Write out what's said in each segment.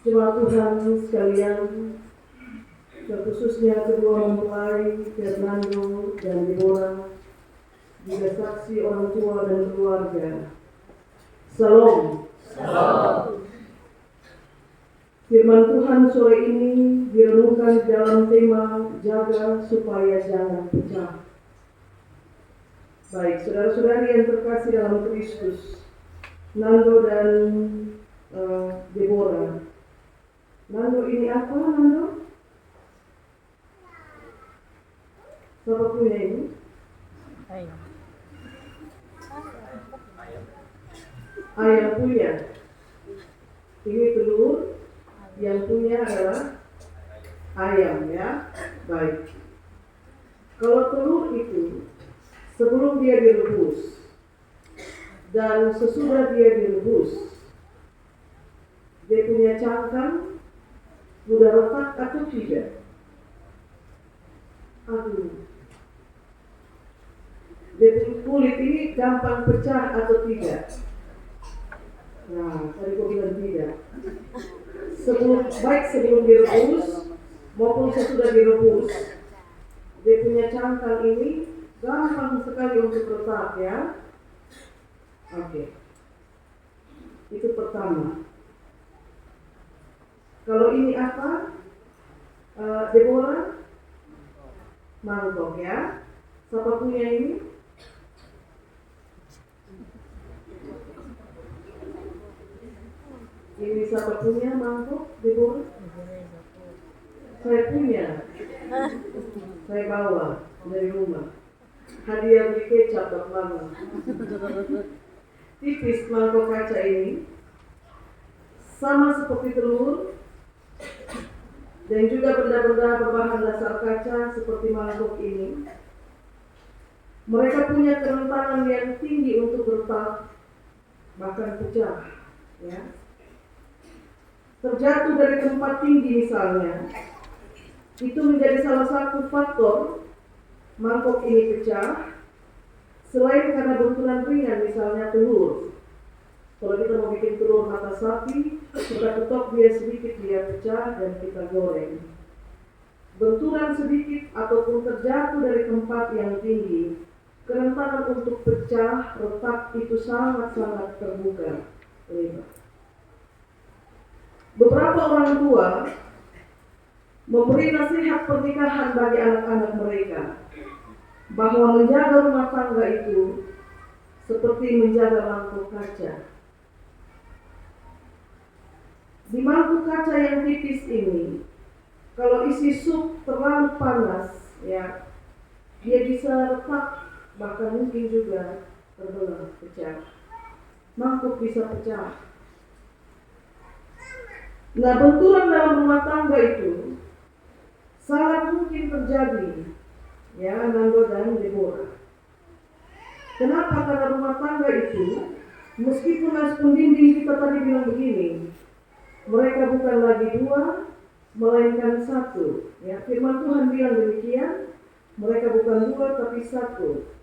Jemaat Tuhan sekalian, terkhususnya kedua mempelai Fernando dan Deborah, juga saksi orang tua dan keluarga. Salam. Salam. Firman Tuhan sore ini direnungkan dalam tema jaga supaya jangan pecah. Baik, saudara-saudari yang terkasih dalam Kristus, Nando dan Deborah. Nando ini apa, Nando? Siapa punya ini? Ayam punya. Ini telur, yang punya adalah ayam, ya. Baik. Kalau telur itu sebelum dia direbus dan sesudah dia direbus, dia punya cangkang mudah retak atau tidak? Dia punya kulit ini gampang pecah atau tidak? Nah, tadi kau bilang tidak. Sebelum direbus maupun sesudah direbus, dia punya cangkang ini gampang sekali untuk retak, ya. Oke. Itu pertama. Kalau ini apa? Deborah? Mangkok, ya. Siapa punya ini? Ini siapa punya mangkok, Deborah? Saya punya. Saya bawa dari rumah. Hadiah beli kecap buat mama. Tipis mangkok kaca ini. Sama seperti telur. Dan juga benda-benda berbahan dasar kaca seperti mangkok ini. Mereka punya kerentanan yang tinggi untuk retak, bahkan pecah, ya. Terjatuh dari tempat tinggi misalnya, itu menjadi salah satu faktor mangkok ini pecah. Selain karena benturan ringan, misalnya telur. Kalau kita mau bikin telur mata sapi, kita ketok dia sedikit, dia pecah dan kita goreng. Benturan sedikit ataupun terjatuh dari tempat yang tinggi, kerentanan untuk pecah, retak itu sangat-sangat terbuka lebar. Beberapa orang tua memberi nasihat pernikahan bagi anak-anak mereka bahwa menjaga rumah tangga itu seperti menjaga mangkok kaca. Di mangkuk kaca yang tipis ini, kalau isi sup terlalu panas, ya, dia bisa retak, bahkan mungkin juga terbelah, pecah. Mangkuk bisa pecah. Nah, benturan dalam rumah tangga itu sangat mungkin terjadi, ya, Nando dan Deborah. Kenapa? Karena rumah tangga itu, meskipun dinding kita tadi bilang begini, mereka bukan lagi dua, melainkan satu. Ya, firman Tuhan bilang demikian, mereka bukan dua tapi satu.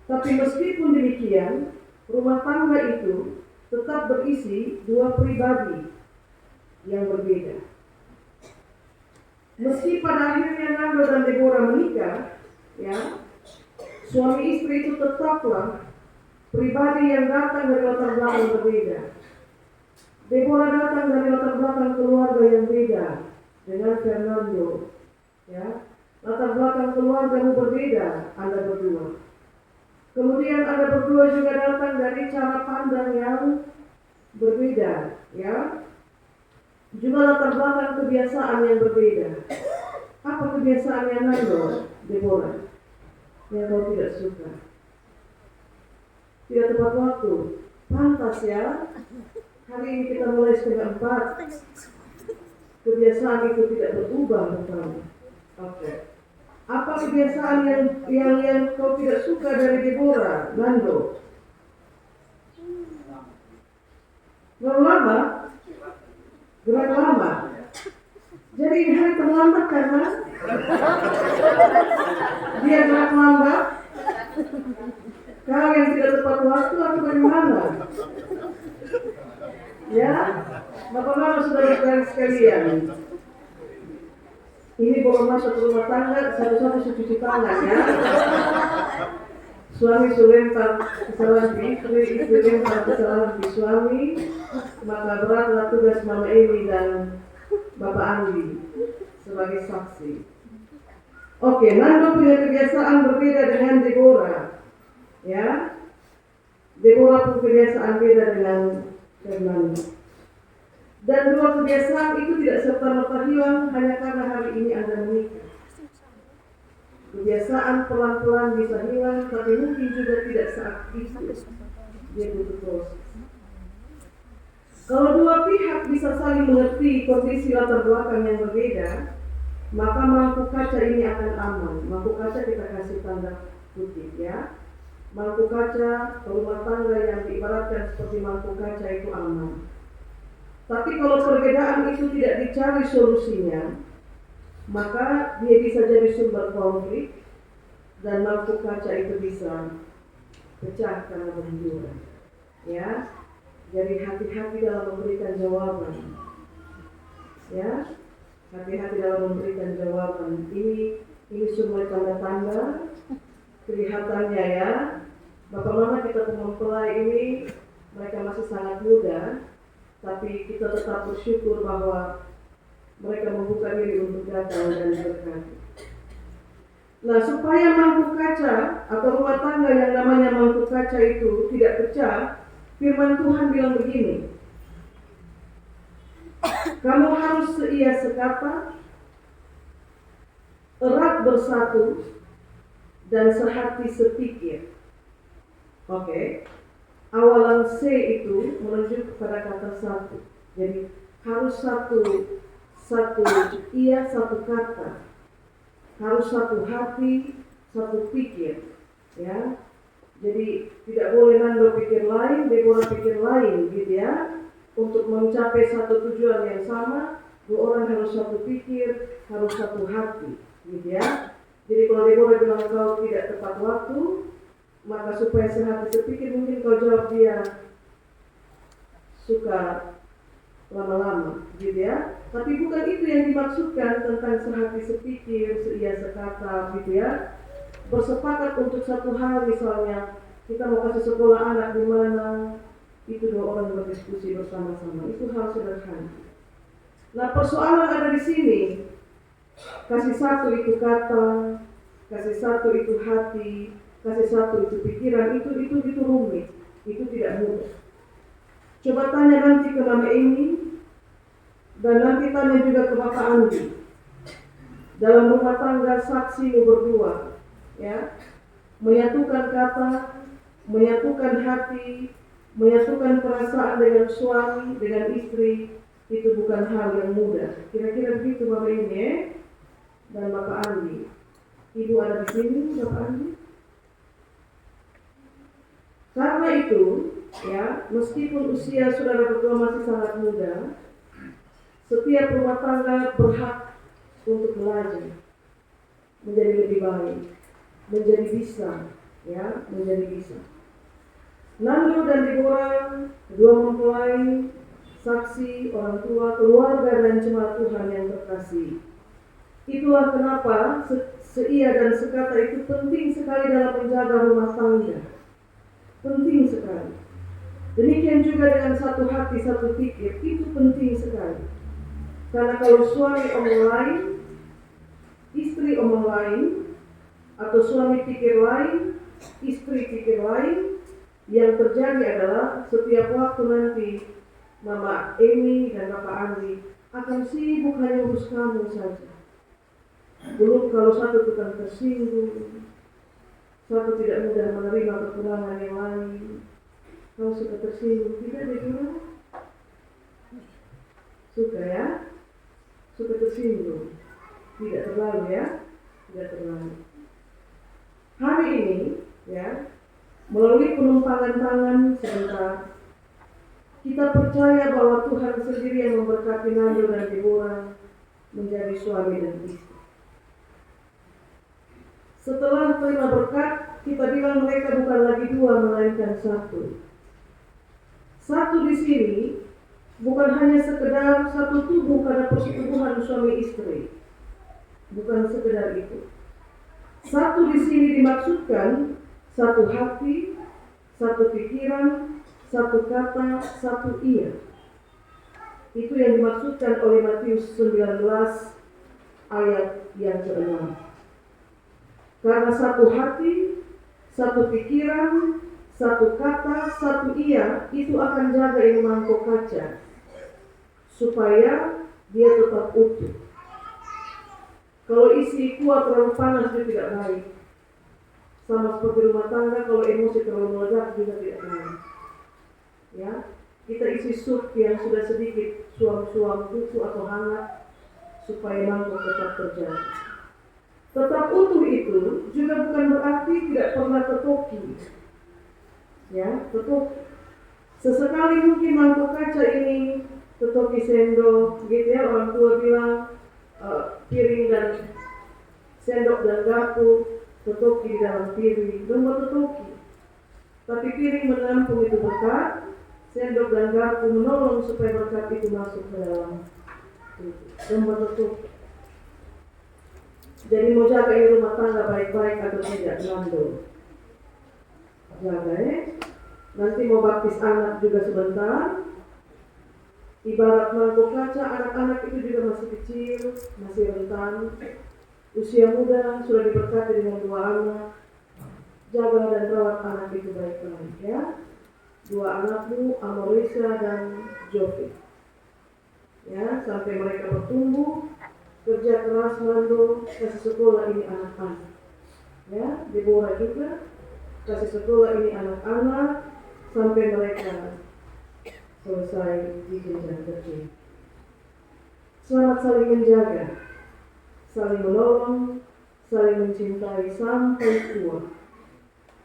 Tapi meskipun demikian, rumah tangga itu tetap berisi dua pribadi yang berbeda. Meski pada akhirnya Nando dan Deborah menikah, ya, suami istri itu tetaplah pribadi yang datang dari latar belakang berbeda. Deborah datang dari latar belakang keluarga yang beda dengan Fernando, ya. Latar belakang keluargamu berbeda, Anda berdua. Kemudian Anda berdua juga datang dari cara pandang yang berbeda, ya. Juga latar belakang kebiasaan yang berbeda. Apa kebiasaannya Nando, Deborah, yang kau tidak suka? Tidak tepat waktu. Pantas, ya. Hari ini kita mulai 3:30. Kebiasaan itu tidak berubah bersama. Oke. Apa kebiasaan yang kau tidak suka dari Deborah, Nando? Terlalu lama? Gerak lama? Jadi ini hari terlambat karena dia gerak lambat? Kau yang tidak tepat waktu atau bagaimana? Ya, Bapak-bapak saudara-saudara sekalian, ini belum masuk rumah tangga, satu-satu cuci tangan ya. Suami lempar kesalahan di istri, istri lempar kesalahan di suami, maka beratlah tugas Mama Emi dan Bapak Andi sebagai saksi. Oke, Nando punya kebiasaan berbeda dengan Deborah, ya. Deborah punya kebiasaan beda dengan Fernando. Dan dua kebiasaan itu tidak serta-merta hilang hanya karena hari ini Anda menikah. Kebiasaan pelan-pelan bisa hilang, tapi mungkin juga tidak saat itu. Dia butuh proses. Kalau dua pihak bisa saling mengerti kondisi latar belakang yang berbeda, maka mangkuk kaca ini akan aman. Mangkuk kaca kita kasih tanda kutip ya. Mangkuk kaca rumah tangga yang diibaratkan seperti mangkuk kaca itu aman. Tapi kalau perbedaan itu tidak dicari solusinya, maka dia bisa jadi sumber konflik dan mangkuk kaca itu bisa pecah karena benturan. Ya, jadi hati-hati dalam memberikan jawaban. Ya, hati-hati dalam memberikan jawaban. Ini semua tanda-tanda kelihatannya ya. Bapak Mama kita mempelai ini mereka masih sangat muda, tapi kita tetap bersyukur bahwa mereka membuka diri untuk datang dan berkati. Nah, supaya mangkuk kaca atau rumah tangga yang namanya mangkuk kaca itu tidak pecah, firman Tuhan bilang begini, kamu harus seia sekata, erat bersatu, dan sehati sepikir. Oke. Awalan C itu menunjuk kepada kata satu. Jadi harus satu iya, satu kata. Harus satu hati, satu pikir. Ya. Jadi tidak boleh Nando pikir lain, Deborah pikir lain, gitu ya. Untuk mencapai satu tujuan yang sama, dua orang harus satu pikir, harus satu hati, gitu ya. Jadi kalau Deborah bilang kau tidak tepat waktu, maka supaya sehati sepikir mungkin kau jawab dia suka lama-lama, gitu ya. Tapi bukan itu yang dimaksudkan tentang sehati sepikir, seia sekata, gitu ya. Bersepakat untuk satu hal, misalnya kita mau kasih sekolah anak di mana, itu dua orang berdiskusi bersama-sama. Itu hal sederhana. Nah, persoalan ada di sini. Kasih satu itu kata, kasih satu itu hati, kasih satu itu pikiran, itu rumit, itu tidak mudah. Coba tanya nanti ke Mama Emi, dan nanti tanya juga ke Bapak Andi. Dalam rumah tangga saksimu berdua, ya, menyatukan kata, menyatukan hati, menyatukan perasaan dengan suami, dengan istri, itu bukan hal yang mudah. Kira-kira begitu Mama Emi ya, dan Bapak Andi. Ibu ada di sini, Bapak Andi. Karena itu, ya, meskipun usia saudara berdua masih sangat muda, setiap rumah tangga berhak untuk belajar, menjadi lebih baik, menjadi bisa, ya, menjadi bisa. Nando dan Deborah, kedua mempelai, saksi, orang tua, keluarga dan jemaat Tuhan yang terkasih. Itulah kenapa seia dan sekata itu penting sekali dalam menjaga rumah tangga. Penting sekali. Demikian juga dengan satu hati, satu pikir, itu penting sekali. Karena kalau suami omong lain, istri omong lain, atau suami pikir lain, istri pikir lain, yang terjadi adalah setiap waktu nanti Mama Emi dan Bapak Andi akan sibuk hanya urus kamu saja. Belum kalau satu tukang tersinggung, satu tidak mudah menerima kekurangan yang lain. Kau suka tersinggung, tidak Deborah? Suka ya? Suka tersinggung. Tidak terlalu ya? Tidak terlalu. Hari ini, ya, melalui penumpangan tangan sebentar, kita percaya bahwa Tuhan sendiri yang memberkati Nando dan Deborah menjadi suami dan istri. Setelah terima berkat, kita bilang mereka bukan lagi dua, melainkan satu. Satu di sini bukan hanya sekedar satu tubuh karena persetubuhan suami istri. Bukan sekedar itu. Satu di sini dimaksudkan satu hati, satu pikiran, satu kata, satu iya. Itu yang dimaksudkan oleh Matius 19 ayat yang ke-6. Karena satu hati, satu pikiran, satu kata, satu iya, itu akan jaga yang mangkok kaca, supaya dia tetap utuh. Kalau isi kuat terlalu panas dia tidak baik. Sama seperti rumah tangga, kalau emosi terlalu meledak juga tidak baik. Ya, kita isi sup yang sudah sedikit suam-suam kuku atau hangat supaya mangkok tetap terjaga. Tetap utuh itu juga bukan berarti tidak pernah tertoki. Ya, tertoki. Sesekali mungkin mangkok kaca ini tertoki sendok, gitu ya, orang tua bilang piring dan sendok dan garpu tertoki di dalam piring, nomor tertoki. Tapi piring menampung itu berkat, sendok dan garpu menolong supaya berkat itu masuk ke dalam nomor tertoki. Jadi mau jaga ini rumah tangga baik-baik atau tidak, Nando jaga ya. Nanti mau baptis anak juga sebentar. Ibarat mangkok kaca, anak-anak itu juga masih kecil, masih rentan. Usia muda sudah diberkati dengan 2 anak. Jaga dan rawat anak itu baik-baik ya. 2 anakmu, Amorisa dan Jovi. Ya, sampai mereka bertumbuh, kerja keras, Nando, kasih sekolah ini anak-anak. Ya, Deborah juga kasih sekolah ini anak-anak sampai mereka selesai di jenjang kecil. Selamat saling menjaga, saling menolong, saling mencintai sampai tua.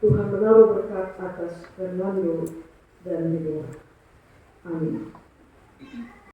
Tuhan menaruh berkat atas Fernando dan Deborah. Amin.